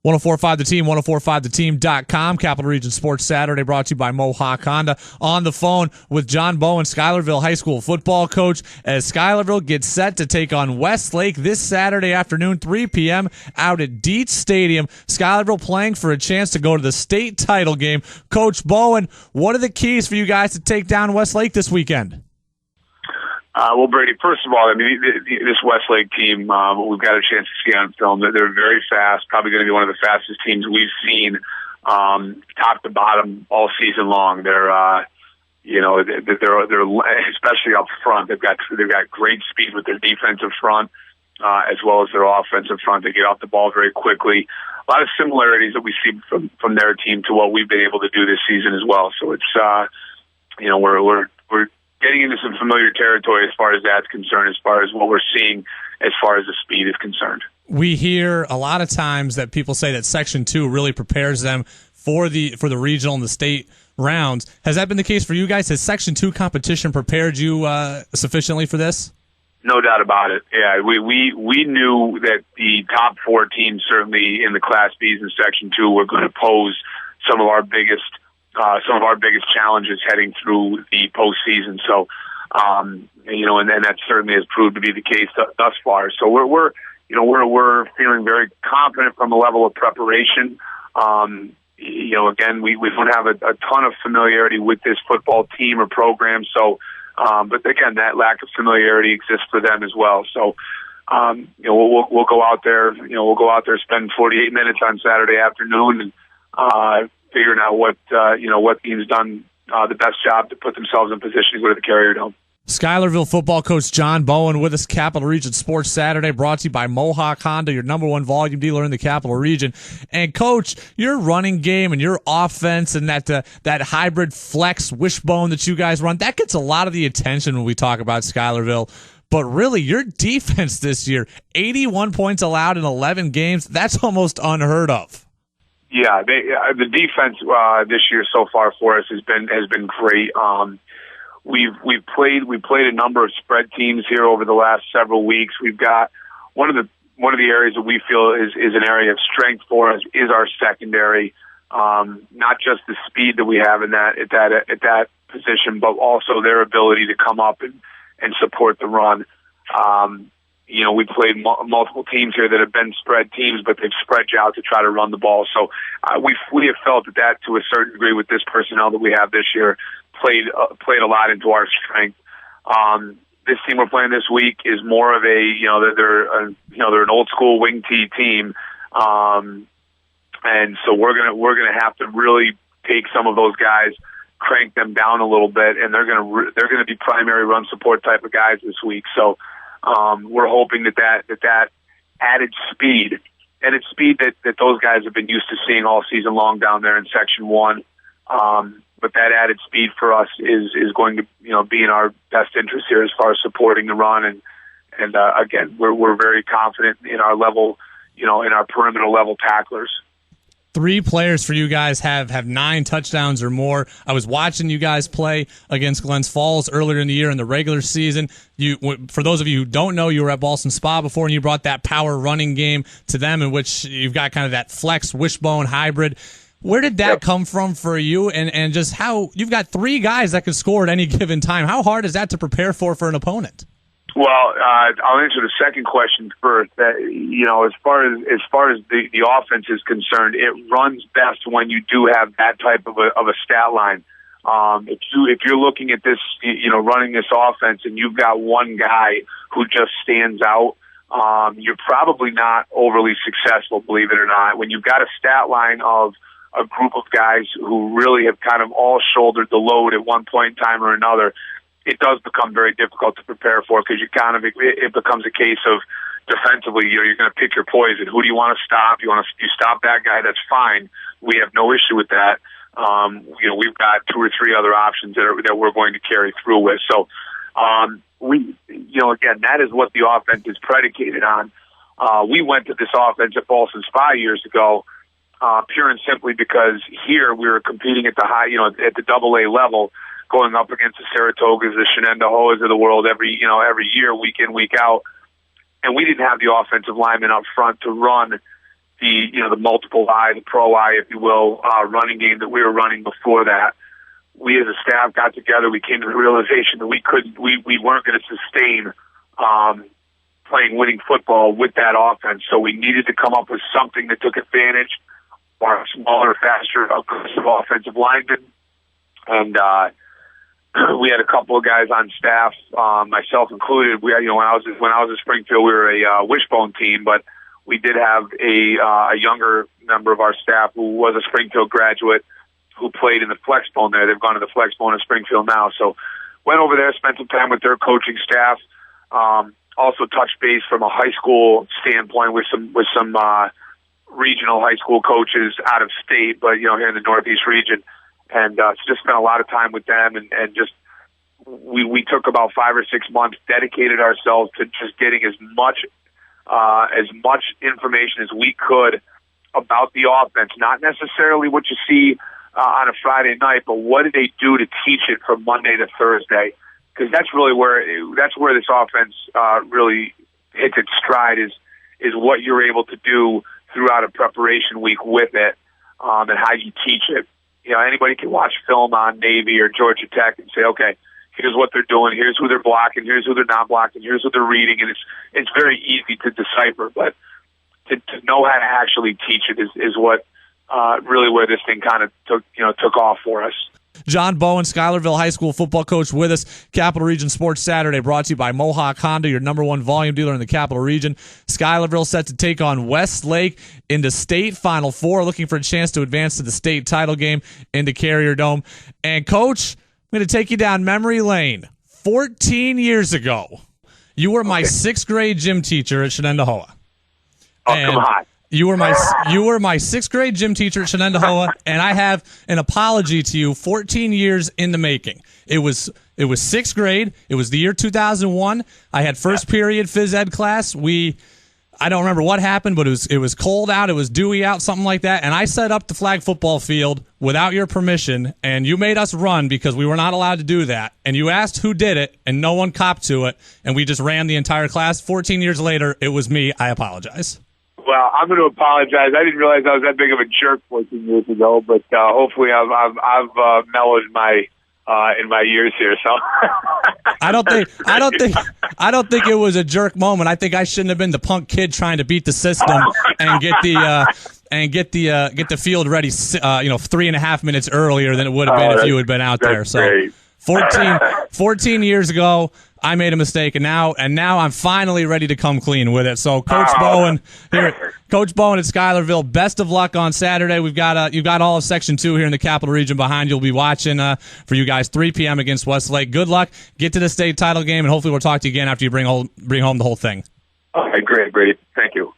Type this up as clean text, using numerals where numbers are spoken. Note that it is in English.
1045 The Team, 1045theteam.com. Capital Region Sports Saturday brought to you by Mohawk Honda. On the phone with John Bowen, Schuylerville High School football coach, as Schuylerville gets set to take on Westlake this Saturday afternoon, 3 p.m. out at Dietz Stadium. Schuylerville playing for a chance to go to the state title game. Coach Bowen, what are the keys for you guys to take down Westlake this weekend? Well, Brady, first of all, I mean, this Westlake team, we've got a chance to see on film. They're very fast, probably going to be one of the fastest teams we've seen top to bottom all season long. They're especially up front. They've got great speed with their defensive front as well as their offensive front. They get off the ball very quickly. A lot of similarities that we see from their team to what we've been able to do this season as well. So it's we're getting into some familiar territory as far as that's concerned, as far as what we're seeing as far as the speed is concerned. We hear a lot of times that people say that Section 2 really prepares them for the regional and the state rounds. Has that been the case for you guys? Has Section 2 competition prepared you sufficiently for this? No doubt about it. Yeah, we knew that the top 4 teams, certainly in the Class Bs in Section 2, were going to pose some of our biggest challenges heading through the postseason. So, and that certainly has proved to be the case thus far. So we're feeling very confident from a level of preparation. Again, we don't have a ton of familiarity with this football team or program. So, but again, that lack of familiarity exists for them as well. So, we'll go out there. We'll go out there, spend 48 minutes on Saturday afternoon, and figuring out what team's done the best job to put themselves in position to go to the Carrier Dome. Schuylerville football coach John Bowen with us, Capital Region Sports Saturday, brought to you by Mohawk Honda, your number one volume dealer in the Capital Region. And Coach, your running game and your offense and that hybrid flex wishbone that you guys run, that gets a lot of the attention when we talk about Schuylerville. But really, your defense this year, 81 points allowed in 11 games, that's almost unheard of. Yeah, the defense this year so far for us has been great. We've played a number of spread teams here over the last several weeks. We've got one of the areas that we feel is an area of strength for us is our secondary. Not just the speed that we have in that at that position, but also their ability to come up and support the run. We played multiple teams here that have been spread teams, but they've spread you out to try to run the ball. So we have felt that to a certain degree with this personnel that we have this year played a lot into our strength. This team we're playing this week is more of they're an old school wing T team, and so we're gonna have to really take some of those guys, crank them down a little bit, and they're gonna be primary run support type of guys this week. So. We're hoping that added speed, and it's speed that those guys have been used to seeing all season long down there in Section 1. But that added speed for us is going to be in our best interest here as far as supporting the run, and again we're very confident in our level, in our perimeter level tacklers. 3 players for you guys have 9 touchdowns or more. I was watching you guys play against Glens Falls earlier in the year in the regular season. For those of you who don't know, you were at Ballston Spa before, and you brought that power running game to them, in which you've got kind of that flex wishbone hybrid. Where did that come from for you, and just how you've got 3 guys that can score at any given time? How hard is that to prepare for an opponent? Well, I'll answer the second question first. As far as the offense is concerned, it runs best when you do have that type of a stat line. If you're looking at this, running this offense, and you've got one guy who just stands out, you're probably not overly successful, believe it or not. When you've got a stat line of a group of guys who really have kind of all shouldered the load at one point in time or another, it does become very difficult to prepare for, because it becomes a case of defensively, you're going to pick your poison. Who do you want to stop? You stop that guy, that's fine. We have no issue with that. We've got 2 or 3 other options that we're going to carry through with. So, again, that is what the offense is predicated on. We went to this offense at Ballston Spa years ago, pure and simply because here we were competing at the high, at the AA level, going up against the Saratogas, the Shenendahos of the world every year, week in, week out. And we didn't have the offensive linemen up front to run the multiple I, the pro I, if you will, running game that we were running before that. We as a staff got together. We came to the realization that we weren't going to sustain playing winning football with that offense. So we needed to come up with something that took advantage of our smaller, faster, aggressive offensive linemen. And we had a couple of guys on staff, myself included. We had, when I was in Springfield, we were a wishbone team, but we did have a younger member of our staff who was a Springfield graduate who played in the flexbone there. They've gone to the flexbone in Springfield now. So went over there, spent some time with their coaching staff. Also touched base from a high school standpoint with some regional high school coaches out of state, but here in the Northeast region, and just spent a lot of time with them, and just we took about 5 or 6 months, dedicated ourselves to just getting as much information as we could about the offense, not necessarily what you see on a Friday night, but what did they do to teach it from Monday to Thursday? Because that's really where this offense really hits its stride, is what you're able to do throughout a preparation week with it, and how you teach it. Anybody can watch film on Navy or Georgia Tech and say, okay, here's what they're doing, here's who they're blocking, here's who they're not blocking, here's what they're reading, and it's very easy to decipher. But to know how to actually teach it is what really where this thing kind of took off for us. John Bowen, Schuyerville High School football coach with us. Capital Region Sports Saturday brought to you by Mohawk Honda, your #1 volume dealer in the Capital Region. Schuyerville set to take on Westlake in the state Final Four, looking for a chance to advance to the state title game in the Carrier Dome. And, Coach, I'm going to take you down memory lane. 14 years ago, you were my 6th grade gym teacher at Shenendehowa. Oh, come on. You were my 6th grade gym teacher at Shenendehowa, and I have an apology to you. 14 years in the making. It was 6th grade. It was the year 2001. I had first period phys ed class. I don't remember what happened, but it was cold out. It was dewy out, something like that. And I set up the flag football field without your permission, and you made us run because we were not allowed to do that. And you asked who did it, and no one copped to it, and we just ran the entire class. 14 years later, it was me. I apologize. Well, I'm going to apologize. I didn't realize I was that big of a jerk 14 years ago, but hopefully I've mellowed in my years here. So I don't think it was a jerk moment. I think I shouldn't have been the punk kid trying to beat the system and get the field ready 3.5 minutes earlier than it would have been if you had been out there. So great. 14 years ago, I made a mistake, and now I'm finally ready to come clean with it. So, Coach Bowen at Schuyerville, best of luck on Saturday. You've got all of Section 2 here in the Capital Region behind you. We'll be watching for you guys 3 p.m. against Westlake. Good luck. Get to the state title game, and hopefully we'll talk to you again after you bring home the whole thing. Okay, great, Brady. Thank you.